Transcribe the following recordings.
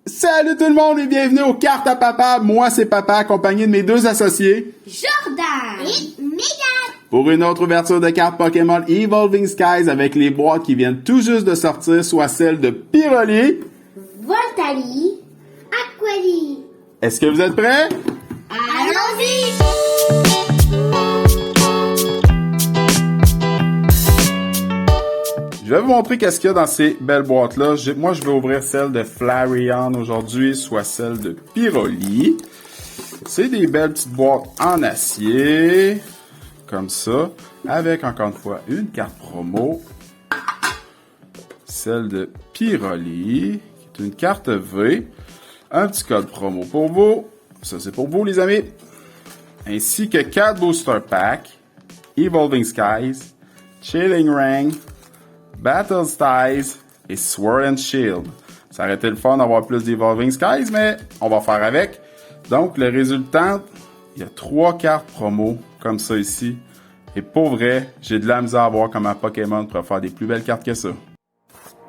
Salut tout le monde et bienvenue aux cartes à papa. Moi c'est papa accompagné de mes deux associés Jordan et Megan pour une autre ouverture de cartes Pokémon Evolving Skies avec les boîtes qui viennent tout juste de sortir, soit celles de Pyroli, Voltali, Aquali. Est-ce que vous êtes prêts? Allons-y! Je vais vous montrer qu'est-ce qu'il y a dans ces belles boîtes-là. Moi, je vais ouvrir celle de Flareon aujourd'hui, soit celle de Pyroli. C'est des belles petites boîtes en acier, comme ça, avec encore une fois une carte promo. Celle de Pyroli, qui est une carte V. Un petit code promo pour vous. Ça, c'est pour vous, les amis. Ainsi que 4 booster packs, Evolving Skies, Chilling Ring, Battle Styles et Sword and Shield. Ça aurait été le fun d'avoir plus d'Evolving Skies, mais on va faire avec. Donc, le résultat, il y a 3 cartes promo, comme ça ici. Et pour vrai, j'ai de la misère à voir comment Pokémon pourrait faire des plus belles cartes que ça.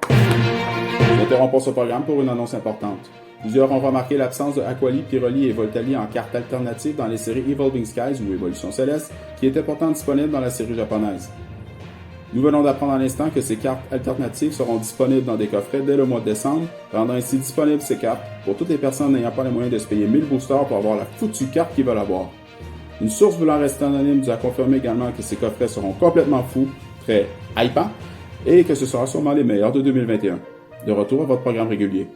J'interromps ce programme pour une annonce importante. Plusieurs ont remarqué l'absence de Aquali, Pyroli et Voltali en cartes alternatives dans les séries Evolving Skies ou Évolution Céleste, qui étaient pourtant disponibles dans la série japonaise. Nous venons d'apprendre à l'instant que ces cartes alternatives seront disponibles dans des coffrets dès le mois de décembre, rendant ainsi disponibles ces cartes pour toutes les personnes n'ayant pas les moyens de se payer 1000 boosters pour avoir la foutue carte qu'ils veulent avoir. Une source voulant rester anonyme nous a confirmé également que ces coffrets seront complètement fous, très hypants, et que ce sera sûrement les meilleurs de 2021. De retour à votre programme régulier.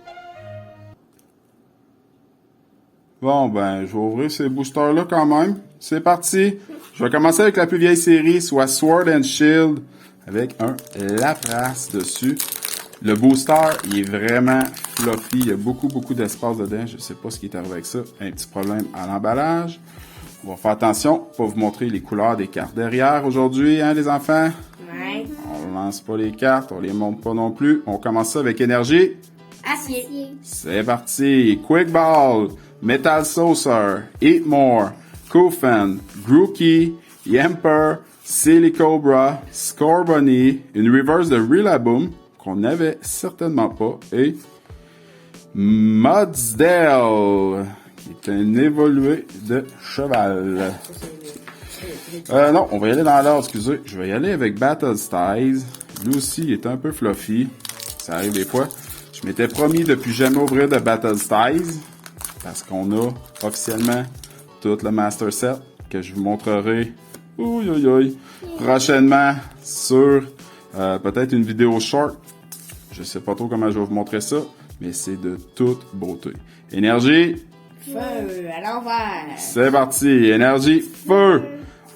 Bon, ben, je vais ouvrir ces boosters-là quand même. C'est parti. Je vais commencer avec la plus vieille série, soit Sword and Shield, avec un Lapras dessus. Le booster, il est vraiment fluffy. Il y a beaucoup d'espace dedans. Je sais pas ce qui est arrivé avec ça. Un petit problème à l'emballage. On va faire attention pour vous montrer les couleurs des cartes derrière aujourd'hui, hein, les enfants? Ouais. On lance pas les cartes, on les monte pas non plus. On commence ça avec énergie. Acier. C'est parti. Quick Ball, Metal Saucer, Eat More, Koufan, Grookey, Yamper, Silicobra, Scorbunny, une reverse de Rillaboom qu'on n'avait certainement pas et Mudsdale, qui est un évolué de cheval. Non, on va y aller dans l'ordre, excusez. Je vais y aller avec Battle Styles. Lui aussi, il est un peu fluffy. Ça arrive des fois. Je m'étais promis de plus jamais ouvrir de Battle Styles parce qu'on a officiellement tout le Master Set que je vous montrerai prochainement sur peut-être une vidéo short. Je sais pas trop comment je vais vous montrer ça, mais c'est de toute beauté. Énergie. Feu à l'envers. C'est parti. Énergie. Feu.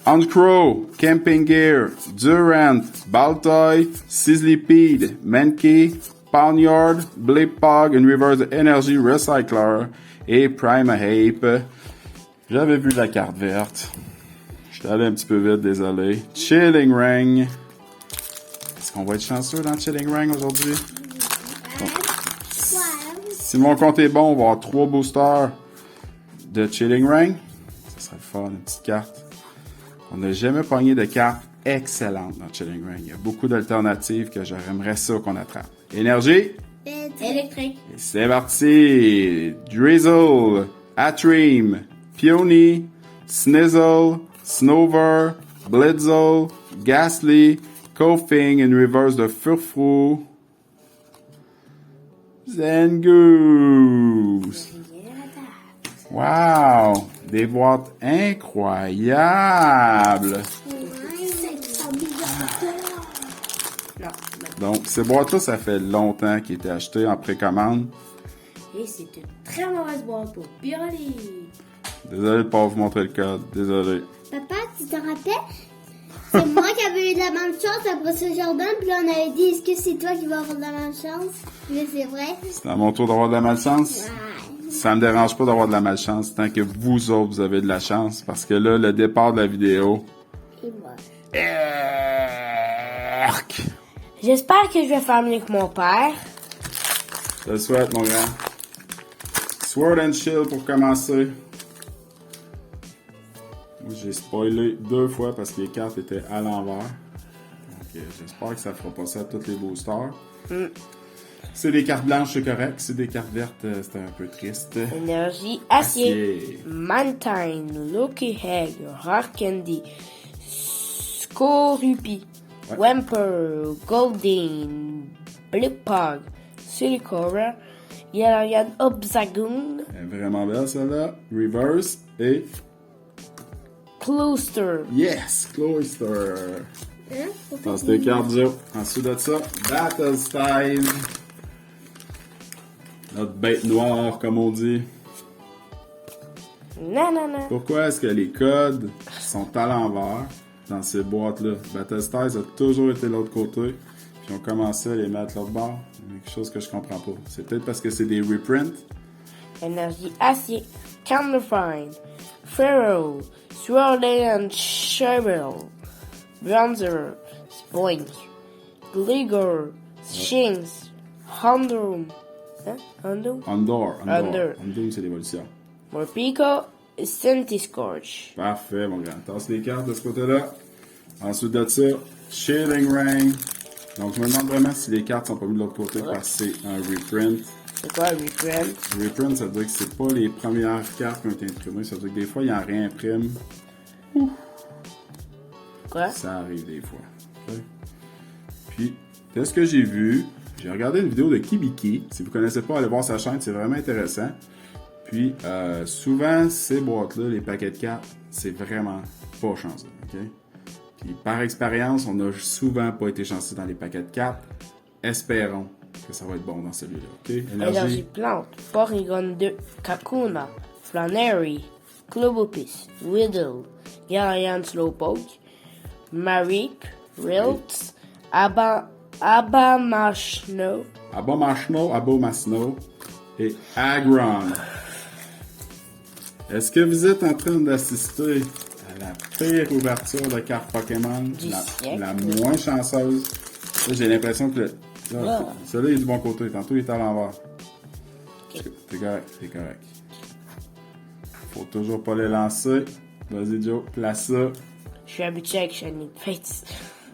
Uncrow, Camping Gear, Durant, Baltoy, Sizzlipede, Mankey, Pawniard, Blipog, une reverse de Energy Recycler et Primeape. J'avais vu la carte verte. J'étais allé un petit peu vite, désolé. Chilling Ring. Est-ce qu'on va être chanceux dans Chilling Ring aujourd'hui? Bon. Si mon compte est bon, on va avoir 3 boosters de Chilling Ring. Ça serait le fun, une petite carte. On n'a jamais pogné de cartes excellentes dans Chilling Ring. Il y a beaucoup d'alternatives que j'aimerais ça qu'on attrape. Énergie. Électrique. Et c'est parti. Drizzle, Atream, Peony, Snizzle, Snover, Blitzel, Ghastly, Koffing, une reverse de Furfrou, Zangoose. Wow! Des boîtes incroyables! Donc, ces boîtes-là, ça fait longtemps qu'ils étaient achetées en précommande. Et c'est une très mauvaise boîte pour Pyroli. Désolé de ne pas vous montrer le code. Désolé. Papa, tu te rappelles? C'est moi qui avais eu de la malchance après ce Jordan, puis là on avait dit est-ce que c'est toi qui vas avoir de la malchance? Mais c'est vrai. C'est à mon tour d'avoir de la malchance? Ouais. Ça me dérange pas d'avoir de la malchance tant que vous autres, vous avez de la chance. Parce que là, le départ de la vidéo... Et moi. Erk! J'espère que je vais faire mieux que mon père. Je te le souhaite, mon grand. Sword and Shield pour commencer. Moi, j'ai spoilé 2 fois parce que les cartes étaient à l'envers. Donc, j'espère que ça fera pas ça à tous les boosters. C'est des cartes blanches, c'est correct. C'est des cartes vertes, c'est un peu triste. Énergie acier. Acier. Mantine, Lucky Egg, Rare Candy, Skorupi, Ouais. Wamper, Goldeen, Blipog, Silicora, Yalayan Obzagoon, Elle est vraiment belle, celle-là. Reverse et... Cluster. Yes! Cloister. Hein? Ça, c'est des cartes, Joe. Ensuite de ça, Battle Style. Notre bête noire, comme on dit. Nanana. Pourquoi est-ce que les codes sont à l'envers dans ces boîtes-là? Battle Styles a toujours été de l'autre côté, puis on commençait à les mettre l'autre bord. Il y a quelque chose que je comprends pas. C'est peut-être parce que c'est des reprints. Énergie acier, Counterfine, Pharaoh, Swirling and Shovel, Bronzer, Spoink, Gligor, Shinx, Hondoom, hein? Hondoom? Under. Under. Under, c'est l'évolution. Morpeko et Centiscorch. Parfait, mon grand. Tasse les cartes de ce côté-là. Ensuite de ça, Shading Ring. Donc, je me demande vraiment si les cartes sont pas mises de l'autre côté parce que c'est un reprint. C'est quoi reprint? Reprint, ça veut dire que c'est pas les premières cartes qui ont été imprimées. Ça veut dire que des fois, ils en réimpriment. Quoi? Ça arrive des fois. Ok? Puis, de ce que j'ai vu, j'ai regardé une vidéo de Kibiki. Si vous connaissez pas, allez voir sa chaîne, c'est vraiment intéressant. Puis, souvent, ces boîtes-là, les paquets de cartes, c'est vraiment pas chanceux. Ok? Puis, par expérience, on n'a souvent pas été chanceux dans les paquets de cartes. Espérons que ça va être bon dans celui-là. Ok? Énergie plante, Porygon 2, Kakuna, Flannery, Clobopis, Whittle, Galarian Slowpoke, Mareep, Rilts, Abamashno, Abomasno et Agron. Est-ce que vous êtes en train d'assister à la pire ouverture de cartes Pokémon? siècle. La moins chanceuse. Là, j'ai l'impression que celui-là il est du bon côté. Tantôt, il est à l'envers. T'es correct, t'es correct. Faut toujours pas les lancer. Vas-y, Joe, place ça. Je suis habitué avec Shiny Fates.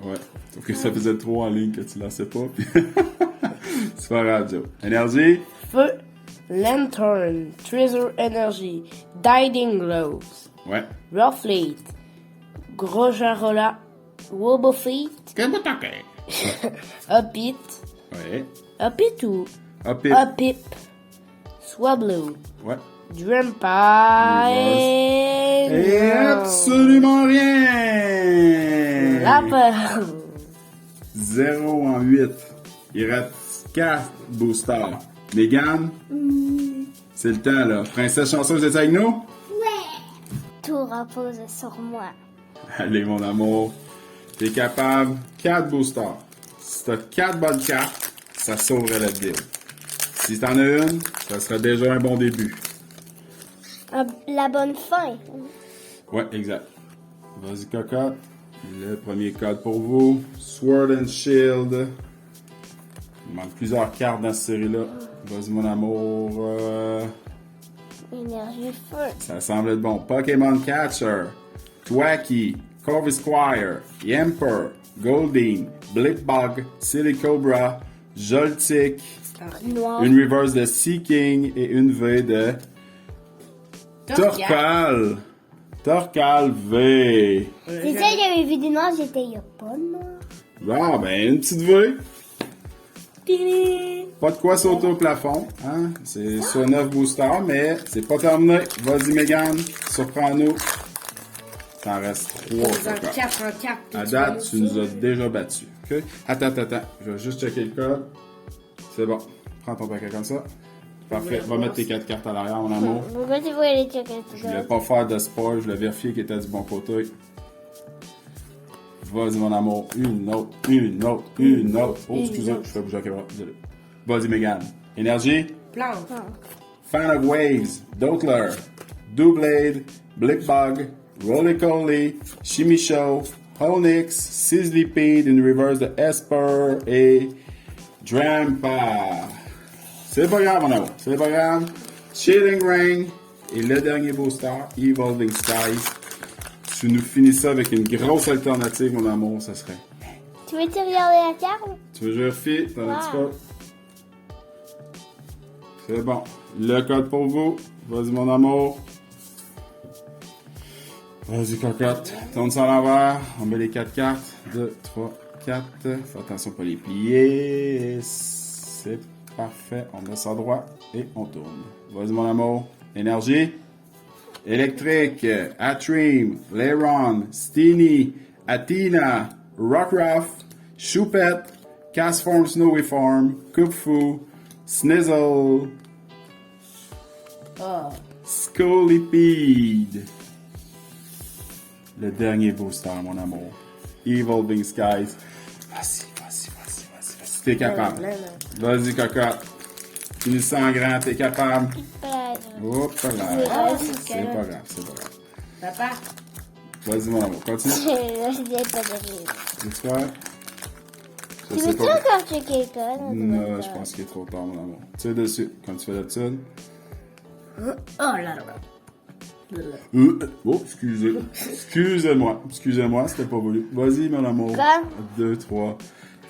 Ouais. Sauf que ça faisait trop en ligne que tu lançais pas. Puis c'est pas grave, Joe. Énergie. Feu, Lantern, Treasure Energy, Diding Glows, Ouais. Rufflet, Grojarola, Wobbuffet, Upit, Ouais. Upit ou Hop it. Upip, Swablu, Ouais. Drampa Et absolument rien! Lapin. 0 en 8. Il reste 4 boosters. Megan, c'est le temps là. Princesse chanceuse, est avec nous? Ouais! Tout repose sur moi. Allez, mon amour. T'es capable. 4 boosters. Si t'as 4 bonnes cartes, ça sauverait la deal. Si t'en as une, ça serait déjà un bon début. La bonne fin. Ouais, exact. Vas-y, cocotte. Le premier code pour vous. Sword and Shield. Il manque plusieurs cartes dans cette série-là. Vas-y, mon amour. Énergie feu. Ça semble être bon. Pokémon Catcher. Thwackey. Corvisquire. Yamper. Goldeen. Blipbug. Silicobra. Joltik. Noir. Une reverse de Seaking et une V de Torcal. Torcal V. C'est ça, j'avais vu des noirs, j'étais il y a pas de noir. Bon, ben, une petite V. Pas de quoi sauter au plafond. Hein? C'est sur 9 boosters, mais c'est pas terminé. Vas-y, Megan, surprends-nous. T'en reste 3. 4 en 4. À date, tu nous as déjà battus. OK? Attends. Je vais juste checker le code. C'est bon. Prends ton paquet comme ça. Parfait. Va mettre tes 4 cartes à l'arrière, mon amour. Pourquoi tu vois les checker tout Je voulais pas faire de spoil, je voulais vérifier qu'il était du bon côté. Vas-y, mon amour. Une autre. Oh, excusez, je fais bouger la caméra. Désolé. Vas-y, Megan. Énergie. Plante. Fan of Waves. Dottler. Doublade. Blipbug. Roly-Coly. Shimmy-Show. Honix. Sizzlipede. Une reverse de Esper. Et Drampa. C'est pas grave, mon amour. C'est pas grave. Shading Ring. Et le dernier booster, Evolving Skies. Tu nous finis ça avec une grosse alternative, mon amour, ça serait. Tu veux-tu regarder la carte? Tu veux que je vérifie? T'en as-tu pas? C'est bon. Le code pour vous. Vas-y, mon amour. Vas-y, cocotte. Tourne ça à l'envers. On met les 4 cartes. 2, 3, 4. Fais attention à pas les plier. C'est parfait. On met ça droit et on tourne. Vas-y, mon amour. Énergie. Électrique. Atream. Leiron. Steenie. Athena. Rockruff. Choupette. Castform Snowy Form. Kupfu. Snizzle. Oh. Scolipede. Le dernier booster, mon amour. Evolving Skies. Vas-y. T'es capable. Vas-y, cocotte. Finis ça en grand, t'es capable. Hop là. C'est pas grave. Papa. Vas-y, mon amour, continue. Tu vois? Tu veux-tu encore checker le code? Non, je pense qu'il est trop tard, mon amour. Tire dessus, quand tu fais d'habitude. Oh là là. Oh, excusez-moi, c'était pas voulu. Vas-y, mon amour. Quoi? 2, 3,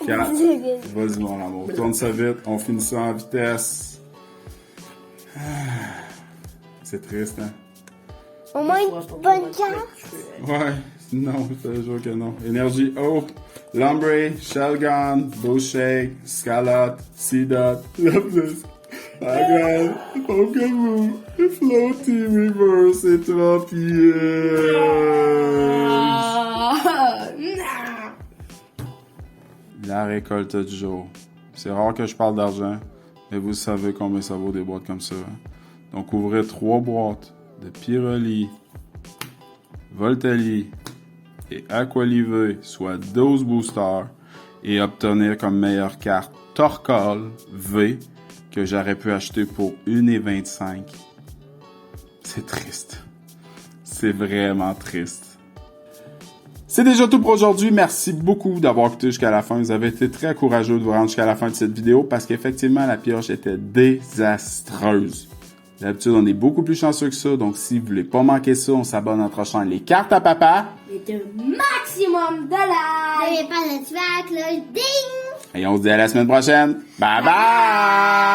4. Vas-y, mon amour. Tourne ça vite, on finit ça en vitesse. C'est triste, hein? Au moins une bonne carte. Ouais, non, je te jure que non. Énergie haut. Lombre, Shelgon, Boucher, Scalot, Seedot, Lapis, Agal, Pokemon, Floaty Reverse et 3 pièges. La récolte du jour. C'est rare que je parle d'argent, mais vous savez combien ça vaut des boîtes comme ça. Hein? Donc ouvrez 3 boîtes de Pyroli, Voltali et Aqualive, soit 12 boosters, et obtenir comme meilleure carte Torkoal V, que j'aurais pu acheter pour 1,25. C'est triste. C'est vraiment triste. C'est déjà tout pour aujourd'hui. Merci beaucoup d'avoir écouté jusqu'à la fin. Vous avez été très courageux de vous rendre jusqu'à la fin de cette vidéo parce qu'effectivement, la pioche était désastreuse. D'habitude, on est beaucoup plus chanceux que ça. Donc, si vous voulez pas manquer ça, on s'abonne à notre chaîne Les Cartes à Papa. Et de maximum de likes. N'oubliez pas de tuer la cloche. Ding! Et on se dit à la semaine prochaine. Bye bye!